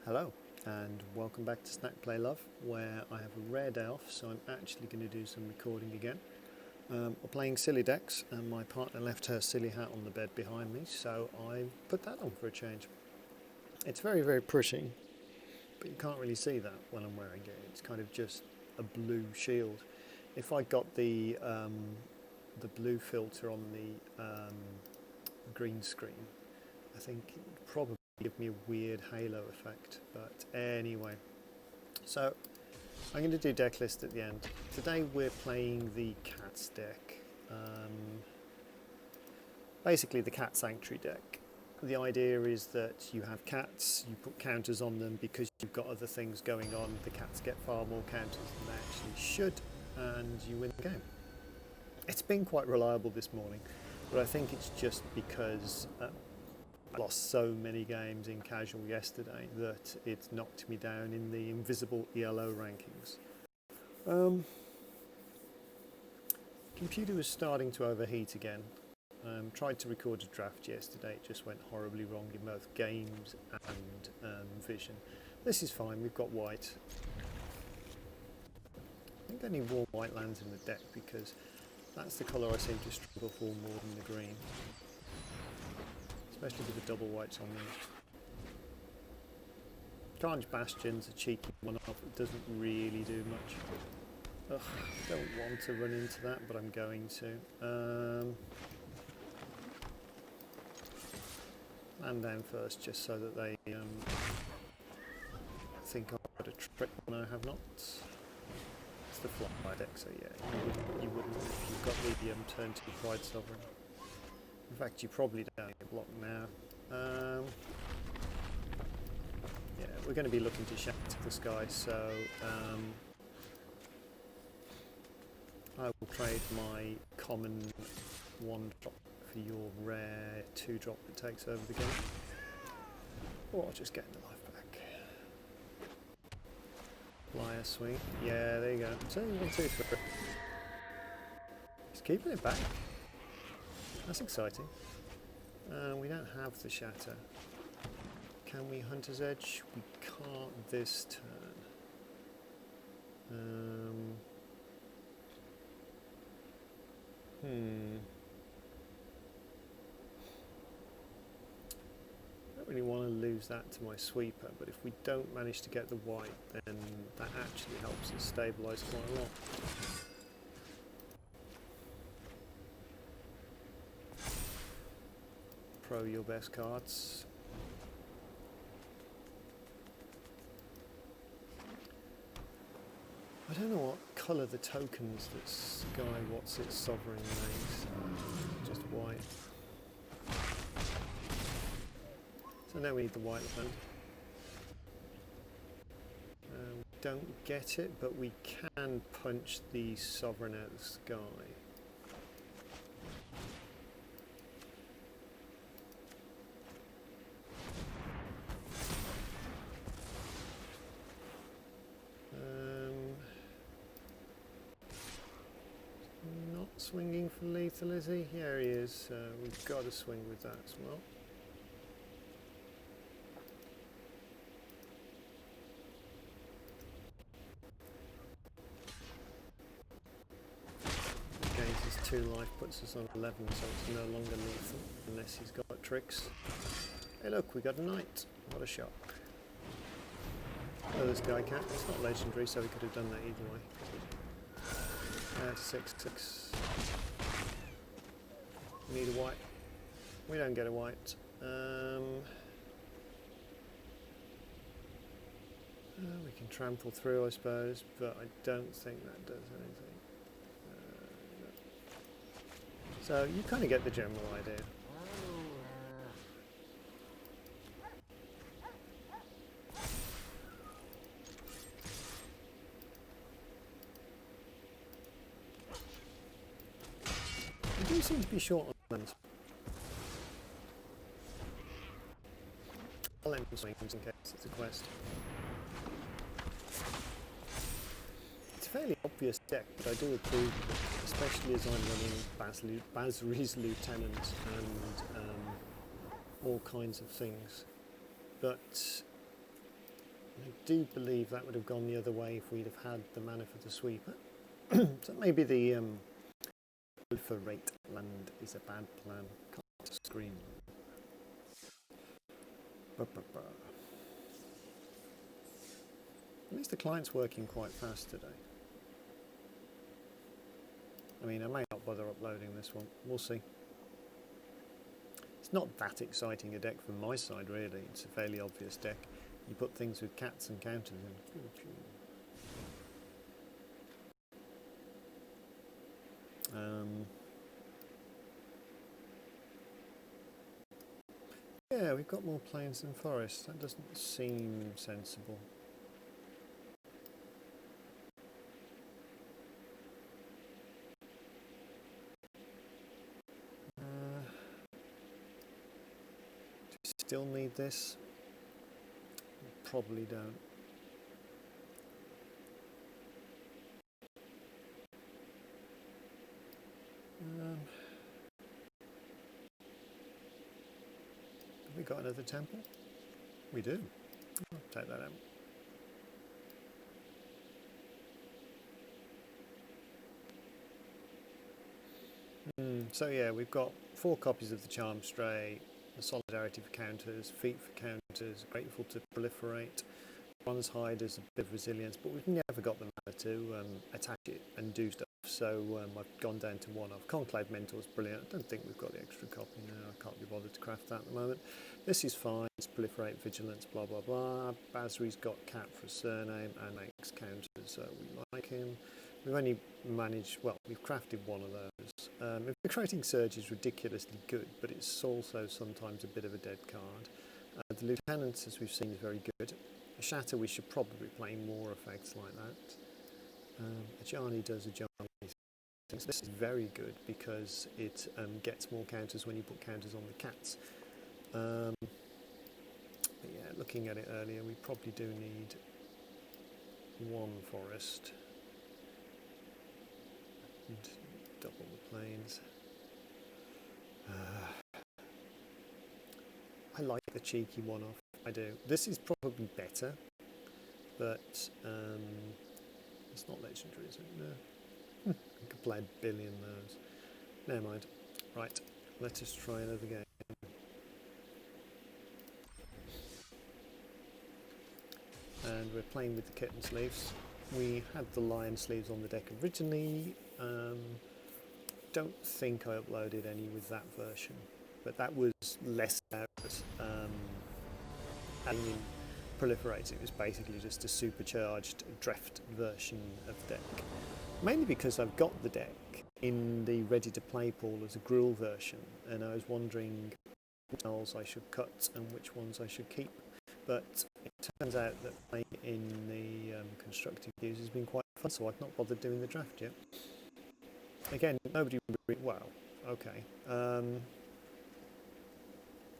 Hello and welcome back to Snack Play Love, where I have a rare day off, so I'm actually going to do some recording again. We're playing silly decks and my partner left her silly hat on the bed behind me, so I put that on for a change. It's very, very pretty, but you can't really see that when I'm wearing it. It's kind of just a blue shield. If I got the blue filter on the green screen, I think it would probably give me a weird halo effect, but anyway, so I'm going to do deck list at the end. Today we're playing the Cats deck, basically the Cat Sanctuary deck. The idea is that you have cats, you put counters on them because you've got other things going on. The cats get far more counters than they actually should, and you win the game. It's been quite reliable this morning, but I think it's just because I lost so many games in casual yesterday that it knocked me down in the invisible ELO rankings. Computer was starting to overheat again. Tried to record a draft yesterday, it just went horribly wrong in both games and vision. This is fine, we've got white. I think I need more white lands in the deck because that's the colour I seem to struggle for more than the green. Especially with the double whites on these. Carnage Bastion's a cheeky one-off, it doesn't really do much. Ugh, I don't want to run into that, but I'm going to. Land down first, just so that they think I've got a trick when I have not. It's the fly deck, so yeah, you wouldn't if you've got the turn 2 Pride Sovereign. In fact, you probably don't get blocked now. Yeah, we're going to be looking to shatter the sky, so I will trade my common 1-drop for your rare 2-drop that takes over the game. Or I'll just get in the life back. Flyer swing. Yeah, there you go. So 1, 2, 3. He's keeping it back. That's exciting. We don't have the shatter. Can we Hunter's Edge? We can't this turn. I don't really want to lose that to my sweeper, but if we don't manage to get the white, then that actually helps us stabilise quite a lot. Pro your best cards. I don't know what colour the tokens that Sky What's its Sovereign makes. Just white. So now we need the white land. We don't get it, but we can punch the Sovereign out of the sky. Not swinging for lethal, is he? Yeah, he is. We've got to swing with that as well. Gains his 2 life, puts us on 11, so it's no longer lethal unless he's got tricks. Hey look, we got a knight. What a shock. Oh, this guy can't. It's not legendary, so he could have done that either way. 6/6. Need a white. We don't get a white. We can trample through, I suppose, but I don't think that does anything. No. So you kind of get the general idea. We do seem to be short on lands. I'll end swings in case it's a quest. It's a fairly obvious deck, but I do approve of it, especially as I'm running Basri's Lieutenant and all kinds of things. But I do believe that would have gone the other way if we'd have had the mana for the sweeper. So maybe the for rate land is a bad plan. Can't scream. At least the client's working quite fast today. I mean, I may not bother uploading this one. We'll see. It's not that exciting a deck from my side, really. It's a fairly obvious deck. You put things with cats and counters in. Yeah, we've got more plains than forests. That doesn't seem sensible. Do we still need this? Probably don't. Have we got another temple? We do. I'll take that out. So yeah, we've got 4 copies of the Charm Stray, the Solidarity for counters, Feet for counters, Grateful to proliferate, Bronze Hide as a bit of resilience, but we've never got the mana to attach it and do stuff, so I've gone down to 1 off. Conclave Mentor's brilliant. I don't think we've got the extra copy now. I can't be bothered to craft that at the moment. This is fine. It's proliferate, vigilance, blah blah blah. Basri's got cat for a surname and makes counters, so we like him. We've only managed, well, we've crafted 1 of those. If creating Surge is ridiculously good, but it's also sometimes a bit of a dead card. The Lieutenant, as we've seen, is very good. A Shatter, we should probably play more effects like that. Ajani does Ajani things. This is very good because it gets more counters when you put counters on the cats. But yeah, looking at it earlier, we probably do need 1 forest. And double the plains. I like the cheeky 1-off. I do. This is probably better, but it's not legendary, is it? No. I could play a billion those. Never mind. Right, let us try another game. And we're playing with the kitten sleeves. We had the lion sleeves on the deck originally. Don't think I uploaded any with that version, but that was less about adding in proliferating. It was basically just a supercharged Dreft version of the deck. Mainly because I've got the deck in the ready to play pool as a Gruul version, and I was wondering which spells I should cut and which ones I should keep. But it turns out that playing in the constructive queues has been quite fun, so I've not bothered doing the draft yet. Again, nobody really, well, okay.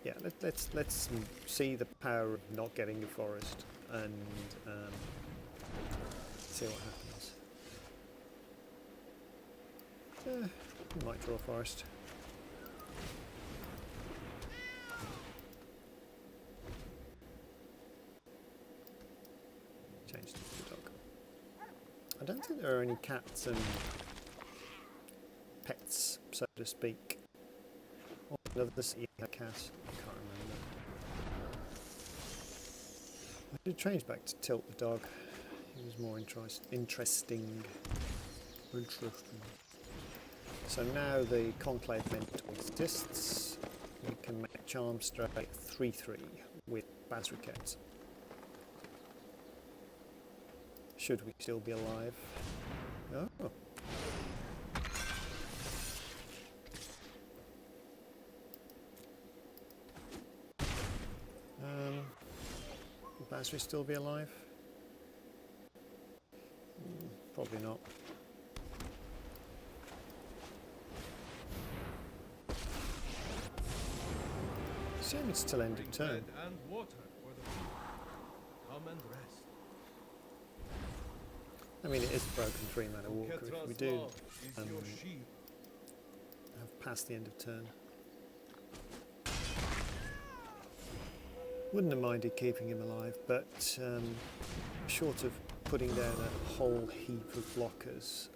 Yeah, let's see the power of not getting a forest and see what happens. We might draw a forest. Change to the dog. I don't think there are any cats and pets, so to speak. Or another city cat. I can't remember. I should change back to Tilt the dog. He was more interesting. So now the Conclave Mentor exists. We can make Charm Stray 3/3 with Basriquette. Should we still be alive? Oh. Will Basri still be alive? Probably not. Shame it's still end of turn. And water for the people. Come and rest. I mean, it is a broken 3-mana walker. If we do have past the end of turn. Wouldn't have minded keeping him alive, but short of putting down a whole heap of blockers,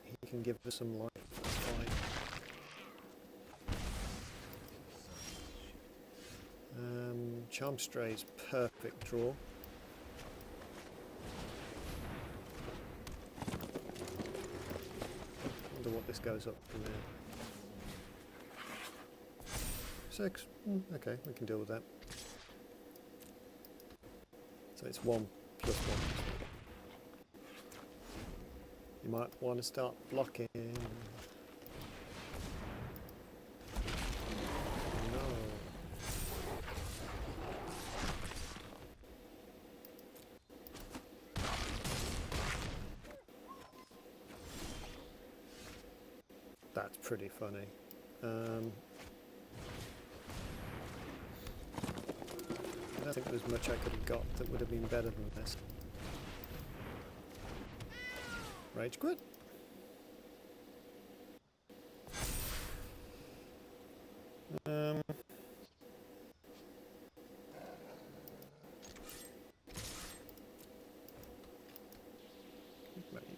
he can give us some life. That's fine. Charm Stray's perfect draw. Wonder what this goes up to there. 6. Okay, we can deal with that. So it's 1 plus 1. You might want to start blocking. No. That's pretty funny. I don't think there was much I could have got that would have been better than this. Rage quit.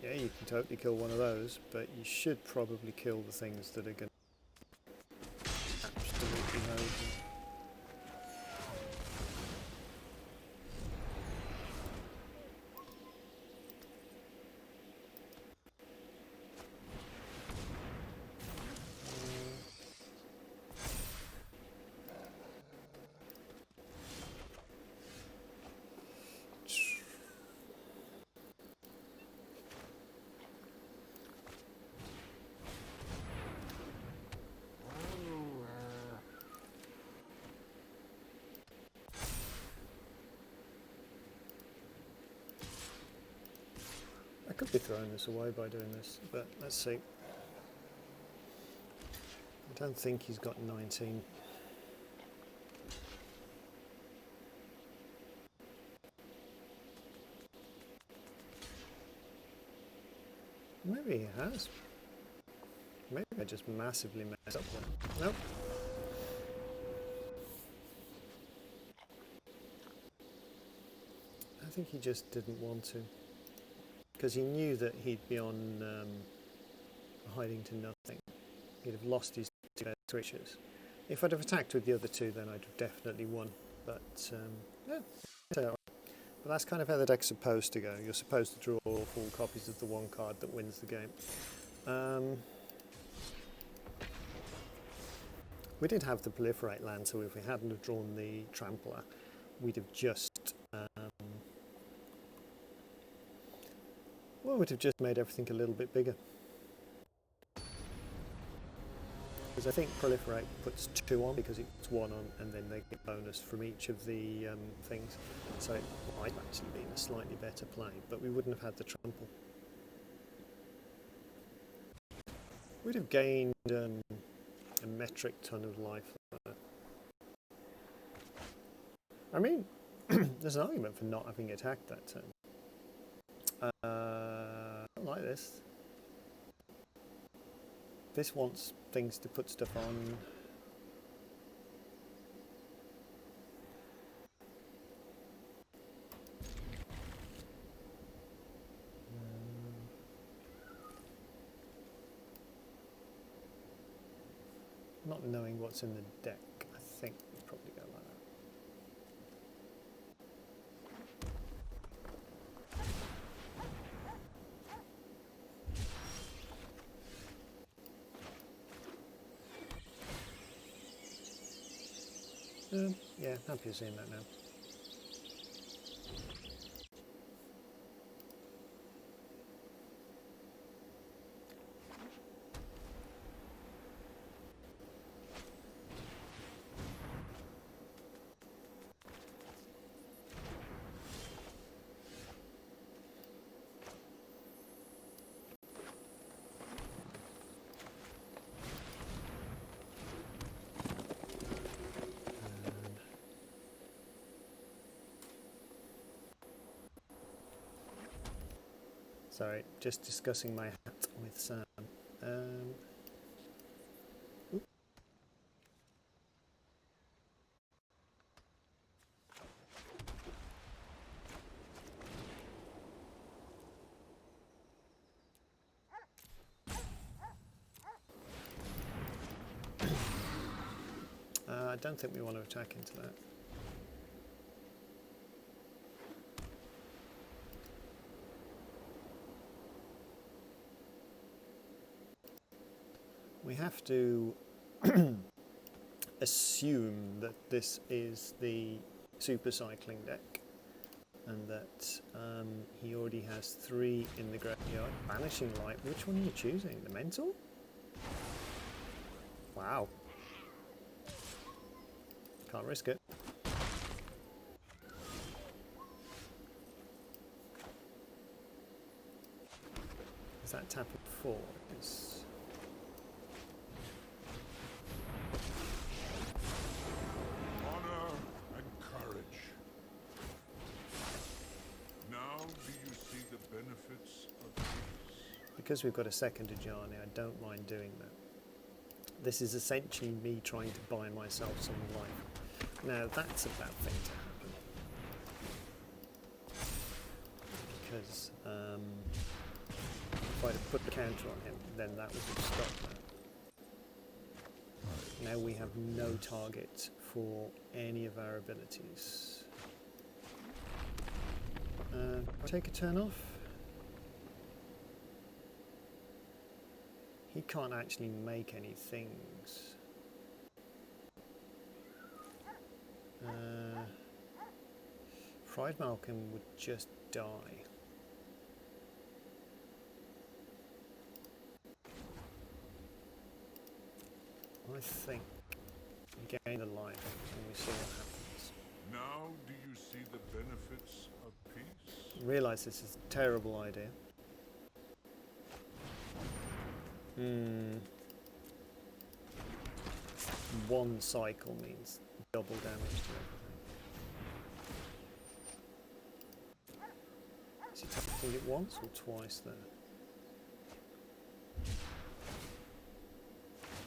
Yeah, you can totally kill one of those, but you should probably kill the things that are going to absolutely load them. I could be throwing this away by doing this, but let's see. I don't think he's got 19. Maybe he has. Maybe I just massively messed up there. Nope. I think he just didn't want to. Because he knew that he'd be on hiding to nothing. He'd have lost his 2 creatures. If I'd have attacked with the other 2, then I'd have definitely won. But yeah, but that's kind of how the deck's supposed to go. You're supposed to draw full copies of the one card that wins the game. We did have the proliferate land, so if we hadn't have drawn the trampler, we'd have just well, we'd have just made everything a little bit bigger. Because I think proliferate puts 2 on because it's 1 on, and then they get bonus from each of the things. So it might have actually been a slightly better play, but we wouldn't have had the trample. We'd have gained a metric ton of life. I mean, there's an argument for not having attacked that turn. I don't like this. This wants things to put stuff on. Not knowing what's in the deck, I think we'd probably go like that. Yeah, happy seeing that now. Sorry, just discussing my hat with Sam. I don't think we want to attack into that. We have to assume that this is the super cycling deck and that he already has 3 in the graveyard. Banishing Light, which one are you choosing? The Mental? Wow. Can't risk it. Is that tapping 4? It's honor and courage. Now do you see the benefits of peace? because we've got a second Ajani, I don't mind doing that. This is essentially me trying to buy myself some life. Now that's a bad thing to happen. Because if I'd have put the counter on him, then that would have stopped that. Now we have no target for any of our abilities. Take a turn off. He can't actually make any things. Fried Malcolm would just die. I think we gain a life and we see what happens. Now do you see the benefits of peace? Realise this is a terrible idea. One cycle means double damage to everything. Is he tapping it once or twice there?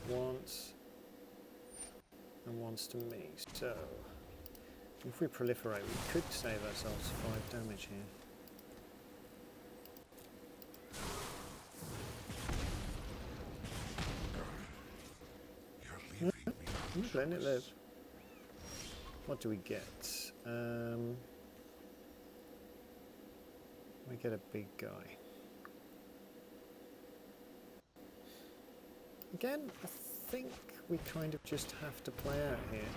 Once and once to me. So if we proliferate, we could save ourselves 5 damage here. Letting it live. What do we get? We get a big guy. Again, I think we kind of just have to play out here.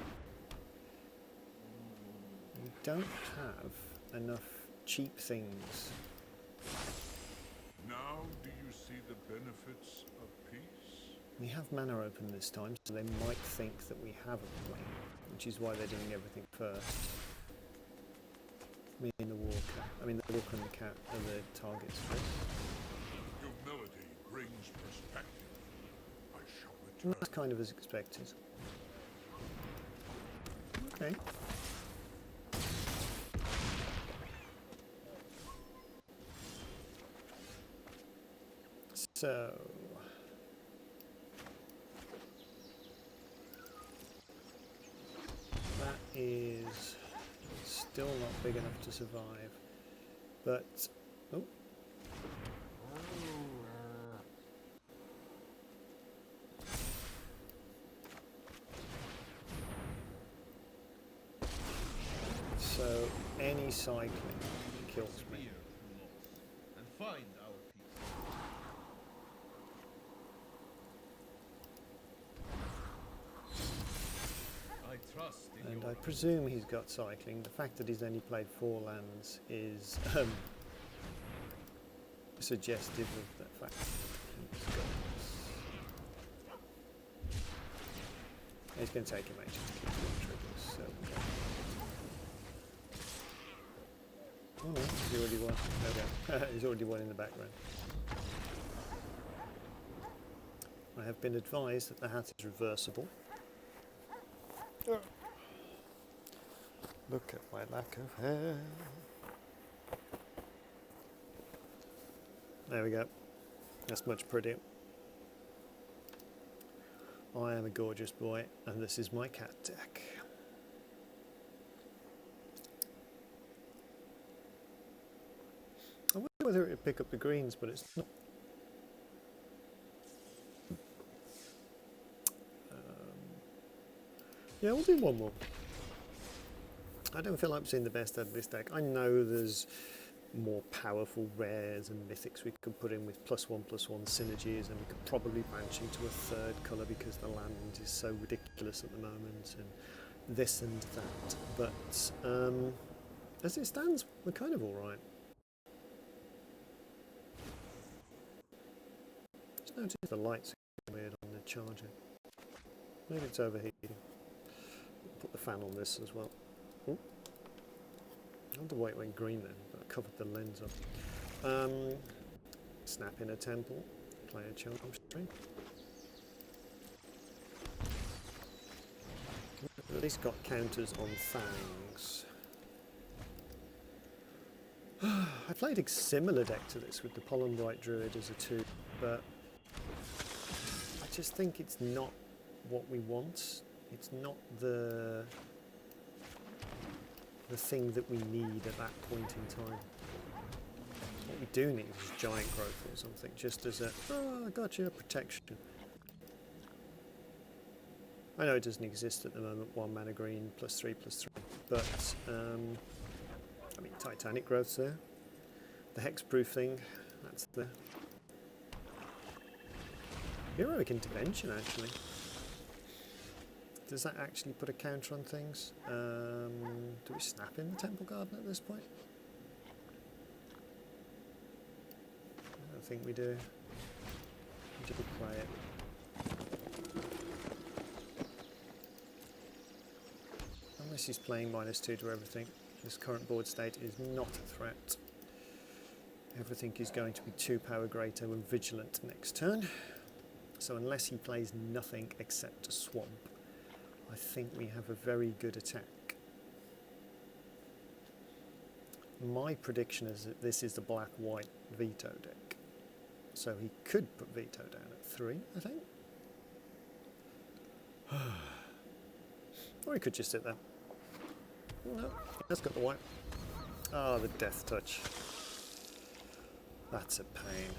We don't have enough cheap things. Now do you see the benefits of peace? We have mana open this time, so they might think that we have a play, which is why they're doing everything first. Me and the Walker. I mean, the Walker and the Cat are the targets first. Humility brings perspective. I shall return. That's kind of as expected. Okay. So that is still not big enough to survive, but oh. So any cycling kills me. And find our peace. I trust in And your I presume he's got cycling. The fact that he's only played 4 lands is suggestive of the fact that he's got this. It's going to take him ages to keep doing triggers, so... Oh no, he's already won. Okay. He's already won in the background. I have been advised that the hat is reversible. Look at my lack of hair. There we go. That's much prettier. I am a gorgeous boy, and this is my cat deck. I wonder whether it would pick up the greens, but it's not. Yeah, we'll do one more. I don't feel like I'm seeing the best out of this deck. I know there's more powerful rares and mythics we could put in with +1/+1 synergies, and we could probably branch into a third colour because the land is so ridiculous at the moment, and this and that. But as it stands, we're kind of alright. Just noticed the lights are weird on the charger. Maybe it's overheating. Put the fan on this as well. Ooh. I wonder why it went green then, but I covered the lens up. Snap in a temple, play a charm string. At least got counters on Fangs. I played a similar deck to this with the Pollen Bright Druid as a 2, but I just think it's not what we want. It's not the thing that we need at that point in time. What we do need is giant growth or something, just as a, oh, I got you, protection. I know it doesn't exist at the moment, 1 mana green, +3/+3, but I mean, Titanic growth's there. The hexproof thing, that's there. Heroic Intervention, actually. Does that actually put a counter on things? Do we snap in the Temple Garden at this point? I don't think we do. We just play it. Unless he's playing -2 to everything. This current board state is not a threat. Everything is going to be 2 power greater and vigilant next turn. So unless he plays nothing except a swamp, I think we have a very good attack. My prediction is that this is the black-white veto deck. So he could put veto down at 3, I think. Or he could just sit there. No, that's got the white. Ah, the Death Touch. That's a pain.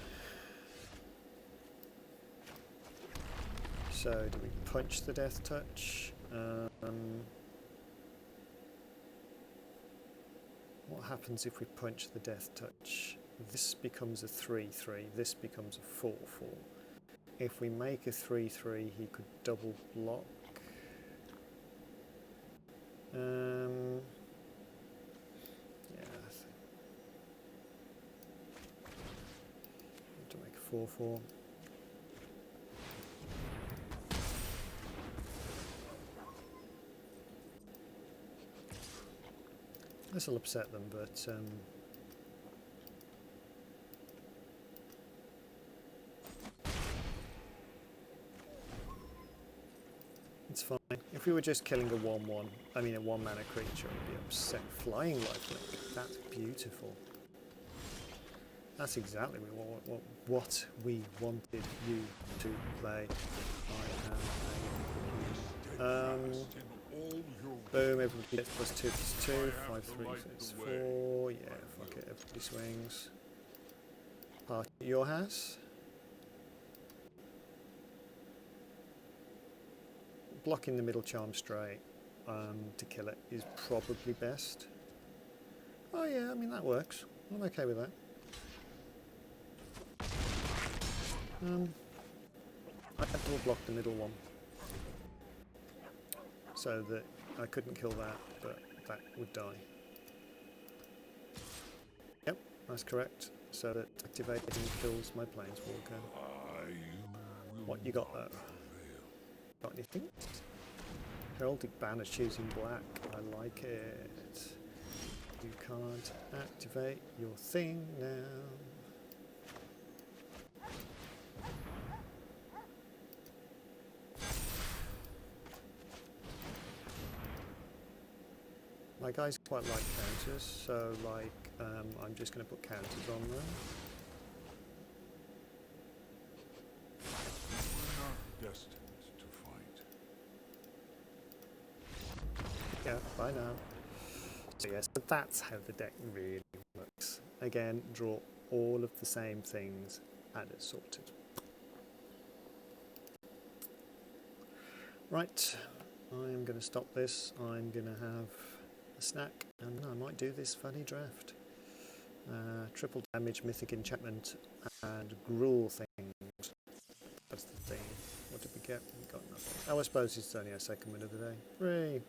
So, do we punch the Death Touch? What happens if we punch the Death Touch? This becomes a 3/3, this becomes a 4/4. If we make a 3/3, he could double block. Yeah, I think. To make a 4/4. This will upset them, but it's fine. If we were just killing a 1/1, I mean a 1 mana creature, I'd be upset. Flying Lifelink, that's beautiful. That's exactly what we wanted you to play. Boom, everybody gets +2/+2, 5/3, 6/4, yeah, fuck it, everybody swings. Party at your house. Blocking the middle charm straight to kill it is probably best. Oh yeah, I mean that works. I'm okay with that. I had to block the middle one, so that I couldn't kill that, but that would die. Yep, that's correct. So that activating kills my planeswalker. What you got though? Got anything? Heraldic Banner choosing black. I like it. You can't activate your thing now. My guys quite like counters, so like I'm just going to put counters on them. We're not destined to fight. Yeah, bye now. So yes, but that's how the deck really works. Again, draw all of the same things and it's sorted. Right, I am going to stop this. I'm going to have a snack, and I might do this funny draft. Triple damage, mythic enchantment, and gruel things. That's the thing. What did we get? We got nothing. Oh, I suppose it's only our second win of the day. Hooray!